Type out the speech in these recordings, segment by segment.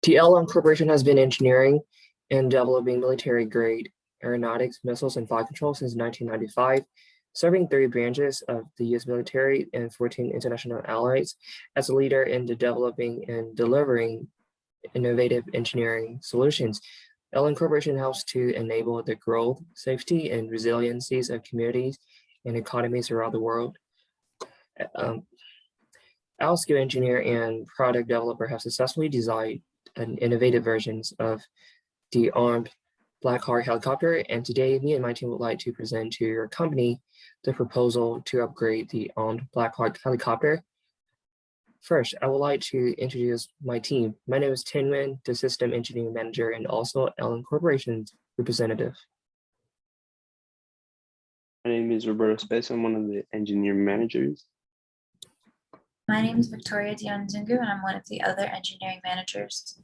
TLM Corporation has been engineering and developing military-grade aeronautics, missiles, and flight control since 1995, serving 3 branches of the U.S. military and 14 international allies as a leader in developing and delivering innovative engineering solutions. LM Corporation helps to enable the growth, safety, and resiliencies of communities and economies around the world. Our skill engineer and product developer have successfully designed innovative versions of the armed Black Hawk helicopter, and today me and my team would like to present to your company the proposal to upgrade the armed Black Hawk helicopter. First, I would like to introduce my team. My name is Tin Nguyen, the System Engineering Manager and also LM Corporation's representative. My name is Roberto Space. I'm one of the engineering managers. My name is Victoria Dion Zungu, and I'm one of the other engineering managers.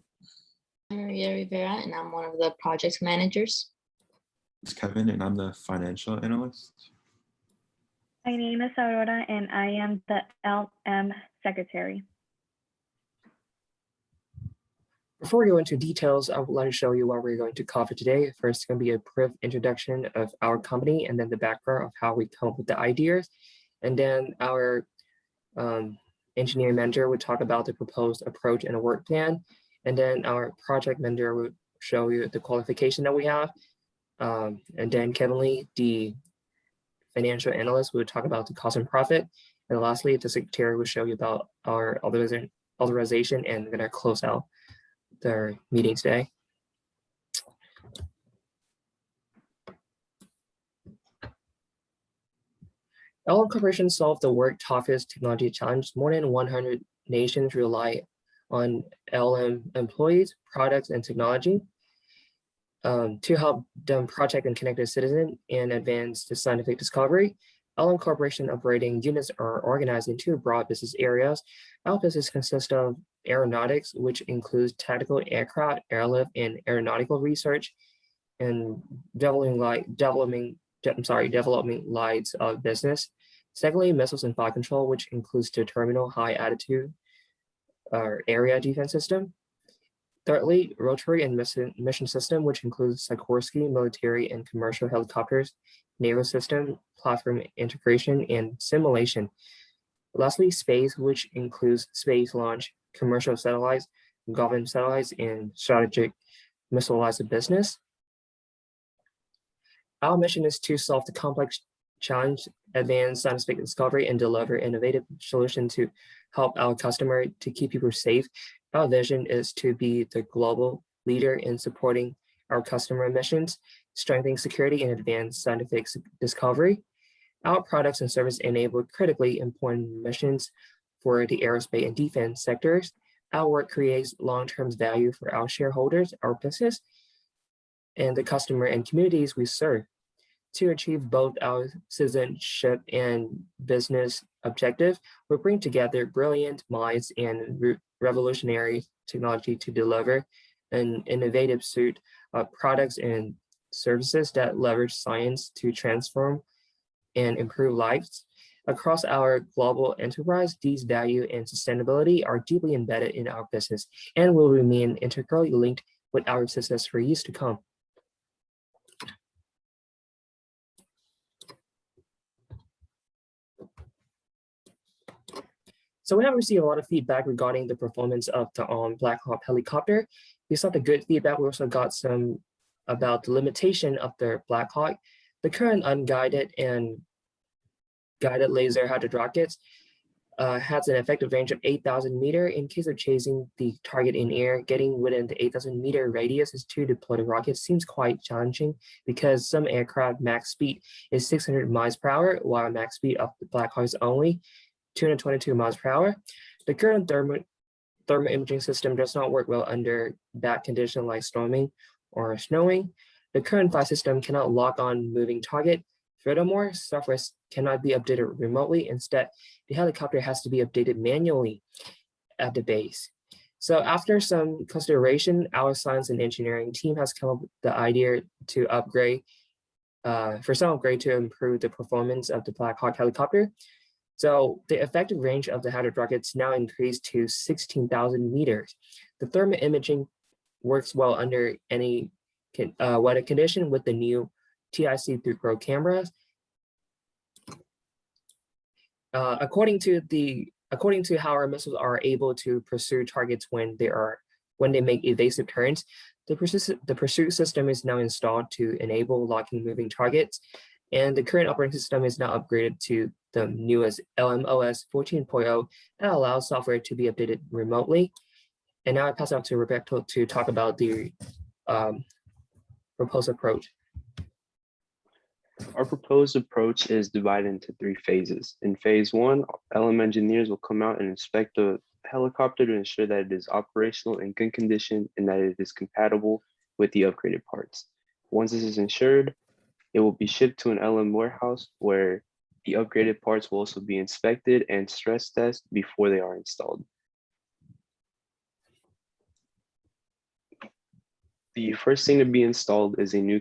I'm Maria Rivera, and I'm one of the project managers. It's Kevin, and I'm the financial analyst. My name is Aurora, and I am the LM secretary. Before we go into details, I would like to show you what we're going to cover today. First, it's going to be a brief introduction of our company, and then the background of how we come up with the ideas. And then our engineering manager would talk about the proposed approach and a work plan. And then our project manager would show you the qualification that we have. And then Kevin Lee, the financial analyst, would talk about the cost and profit. And lastly, the secretary will show you about our authorization, and we're going to close out their meeting today. LM Corporation solved the world's toughest technology challenge. More than 100 nations rely on LM employees, products, and technology to help them protect and connect the citizen and advance the scientific discovery. LM Corporation operating units are organized into broad business areas. Our business consists of aeronautics, which includes tactical aircraft, airlift, and aeronautical research, and developing lines of business. Secondly, missiles and flight control, which includes the terminal high altitude area defense system. Thirdly, rotary and mission system, which includes Sikorsky military and commercial helicopters, naval system, platform integration, and simulation. Lastly, space, which includes space launch, commercial satellites, government satellites, and strategic missile lines of business. Our mission is to solve the complex challenge, advance scientific discovery, and deliver innovative solutions to help our customer to keep people safe. Our vision is to be the global leader in supporting our customer missions, strengthening security, and advance scientific discovery. Our products and services enable critically important missions for the aerospace and defense sectors. Our work creates long-term value for our shareholders, our business, and the customer and communities we serve. To achieve both our citizenship and business objective, we bring together brilliant minds and revolutionary technology to deliver an innovative suite of products and services that leverage science to transform and improve lives. Across our global enterprise, these value and sustainability are deeply embedded in our business and will remain integrally linked with our success for years to come. So we have received a lot of feedback regarding the performance of the Black Hawk helicopter. We saw the good feedback. We also got some about the limitation of the Black Hawk. The current unguided and guided laser guided rockets has an effective range of 8,000 meters. In case of chasing the target in air, getting within the 8,000 meter radius is to deploy the rocket seems quite challenging because some aircraft max speed is 600 miles per hour, while max speed of the Black Hawk is only 222 miles per hour. The current thermal imaging system does not work well under bad conditions like storming or snowing. The current flight system cannot lock on moving target. Furthermore, software cannot be updated remotely. Instead, the helicopter has to be updated manually at the base. So after some consideration, our science and engineering team has come up with the idea to upgrade, to improve the performance of the Black Hawk helicopter. So the effective range of the Hadron rockets now increased to 16,000 meters. The thermal imaging works well under any weather condition with the new TIC3 Pro cameras. According to how our missiles are able to pursue targets when they make evasive turns, the pursuit system is now installed to enable locking moving targets, and the current operating system is now upgraded to the newest LMOS 14.0 and allows software to be updated remotely. And now I pass it on to Roberto to talk about the proposed approach. Our proposed approach is divided into 3 phases. In phase 1, LM engineers will come out and inspect the helicopter to ensure that it is operational in good condition and that it is compatible with the upgraded parts. Once this is ensured, it will be shipped to an LM warehouse where the upgraded parts will also be inspected and stress tested before they are installed. The first thing to be installed is the new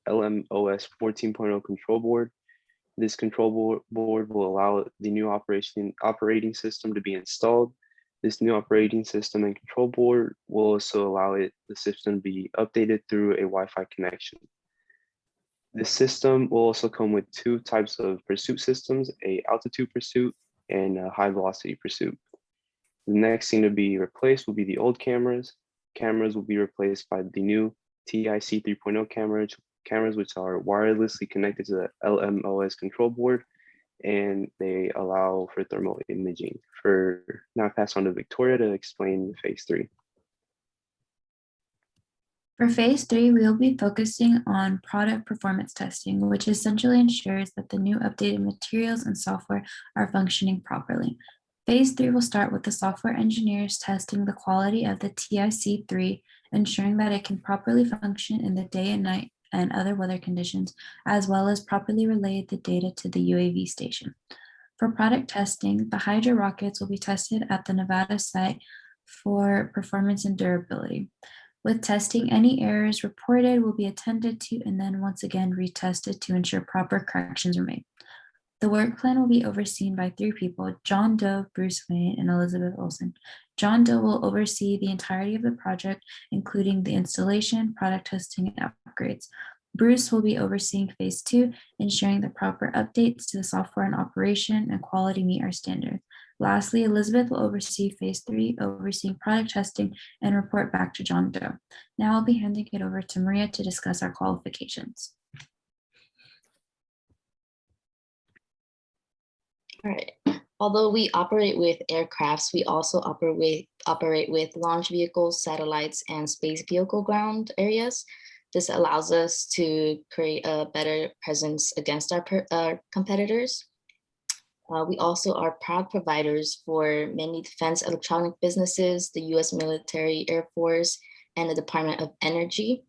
LMOS 14.0 control board. This control board will allow the new operating system to be installed. This new operating system and control board will also allow the system to be updated through a Wi-Fi connection. The system will also come with 2 types of pursuit systems, a altitude pursuit and a high velocity pursuit. The next thing to be replaced will be the old cameras. Cameras will be replaced by the new TIC 3.0 cameras, which are wirelessly connected to the LMOS control board, and they allow for thermal imaging. Now I pass on to Victoria to explain phase 3. For phase 3, we will be focusing on product performance testing, which essentially ensures that the new updated materials and software are functioning properly. Phase 3 will start with the software engineers testing the quality of the TIC3, ensuring that it can properly function in the day and night and other weather conditions, as well as properly relay the data to the UAV station. For product testing, the Hydra rockets will be tested at the Nevada site for performance and durability. With testing, any errors reported will be attended to and then once again retested to ensure proper corrections are made. The work plan will be overseen by 3 people, John Doe, Bruce Wayne, and Elizabeth Olsen. John Doe will oversee the entirety of the project, including the installation, product testing, and upgrades. Bruce will be overseeing phase 2, ensuring the proper updates to the software and operation and quality meet our standards. Lastly, Elizabeth will oversee phase 3, overseeing product testing and report back to John Doe. Now I'll be handing it over to Maria to discuss our qualifications. All right. Although we operate with aircrafts, we also operate with launch vehicles, satellites, and space vehicle ground areas. This allows us to create a better presence against our competitors. We also are proud providers for many defense electronic businesses, the US military, Air Force, and the Department of Energy.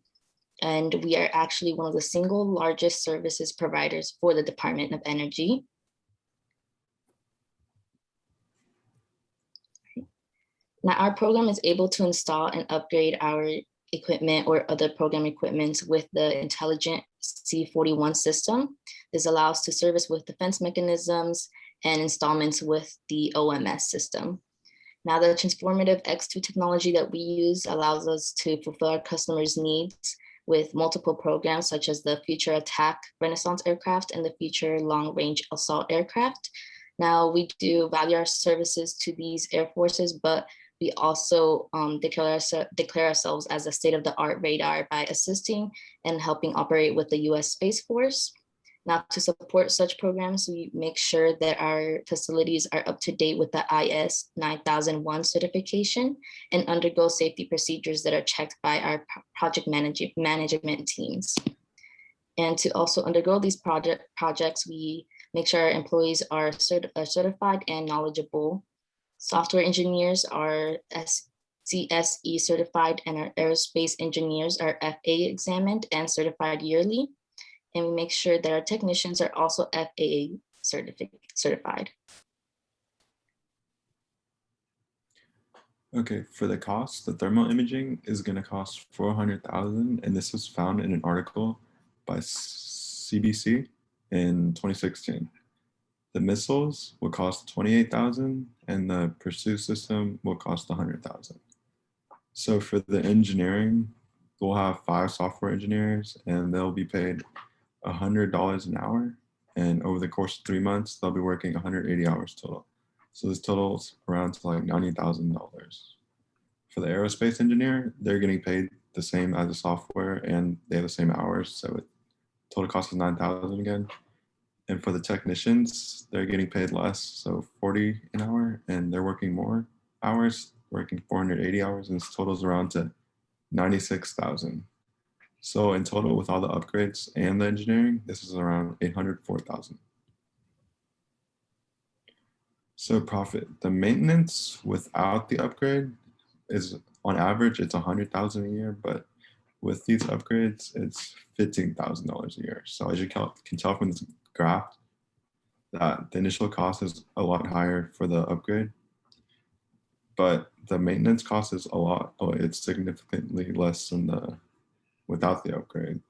And we are actually one of the single largest services providers for the Department of Energy. Now, our program is able to install and upgrade our equipment or other program equipment with the intelligent C41 system. This allows to service with defense mechanisms and installments with the OMS system. Now, the transformative X2 technology that we use allows us to fulfill our customers' needs with multiple programs such as the Future Attack Renaissance aircraft and the Future Long Range Assault aircraft. Now, we do value our services to these air forces, but we also declare ourselves as a state-of-the-art radar by assisting and helping operate with the US Space Force. Now, to support such programs, we make sure that our facilities are up to date with the IS 9001 certification and undergo safety procedures that are checked by our project management teams. And to also undergo these projects, we make sure our employees are certified and knowledgeable. Software engineers are CSE certified, and our aerospace engineers are FAA examined and certified yearly. And we make sure that our technicians are also FAA certified. Okay, for the cost, the thermal imaging is going to cost $400,000, and this was found in an article by CBC in 2016. The missiles will cost $28,000, and the pursuit system will cost $100,000. So for the engineering, we'll have 5 software engineers and they'll be paid $100 an hour. And over the course of 3 months, they'll be working 180 hours total. So this totals around to like $90,000. For the aerospace engineer, they're getting paid the same as the software and they have the same hours. So it total cost is $9,000 again. And for the technicians, they're getting paid less, so 40 an hour, and they're working more hours, working 480 hours, and this totals around to 96,000. So in total, with all the upgrades and the engineering, this is around 804,000. So profit, the maintenance without the upgrade is on average, it's 100,000 a year, but with these upgrades, it's $15,000 a year. So as you can tell from this graph, that the initial cost is a lot higher for the upgrade, but the maintenance cost is it's significantly less than the without the upgrade.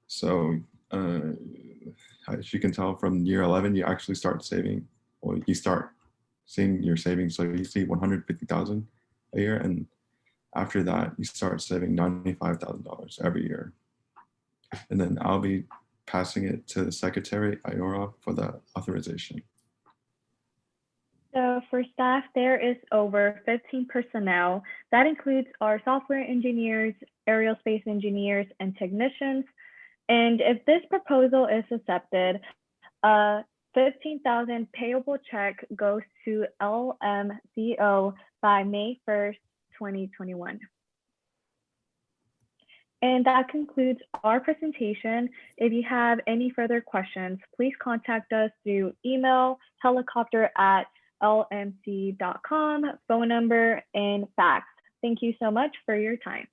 So as you can tell from year 11, you actually start saving, or you start seeing your savings. So you see 150,000 a year, and after that, you start saving $95,000 every year. And then I'll be passing it to the Secretary, Iora, for the authorization. So for staff, there is over 15 personnel. That includes our software engineers, aerospace engineers, and technicians. And if this proposal is accepted, a $15,000 payable check goes to LMCO by May 1st, 2021. And that concludes our presentation. If you have any further questions, please contact us through email, helicopter@lmc.com, phone number, and fax. Thank you so much for your time.